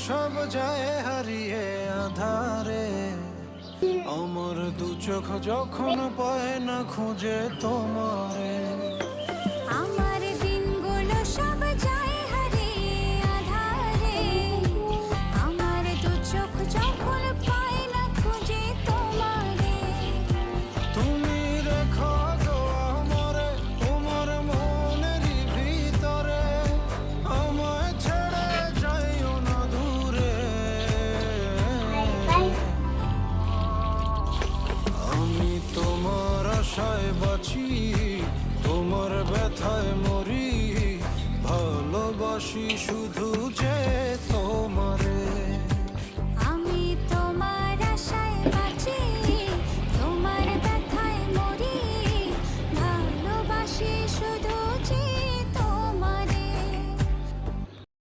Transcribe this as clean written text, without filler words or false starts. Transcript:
সব যায় হারিয়ে আধারে, আমার দু চোখ যখন পায় না খুঁজে তোমারে। আমার দিনগুলো সব যায় হারিয়ে আঁধারে, আমার দু চোখ যখন পায় না খুঁজে তোমারে। তুমি রেখো গো আমারে তোমার মনেরই ভিতরে, আমায় ছেড়ে যাইও না দূরে। আমি তোমার আশায় বাঁচি, তোমার ব্যথায় মরি, ভালোবাসি শুধু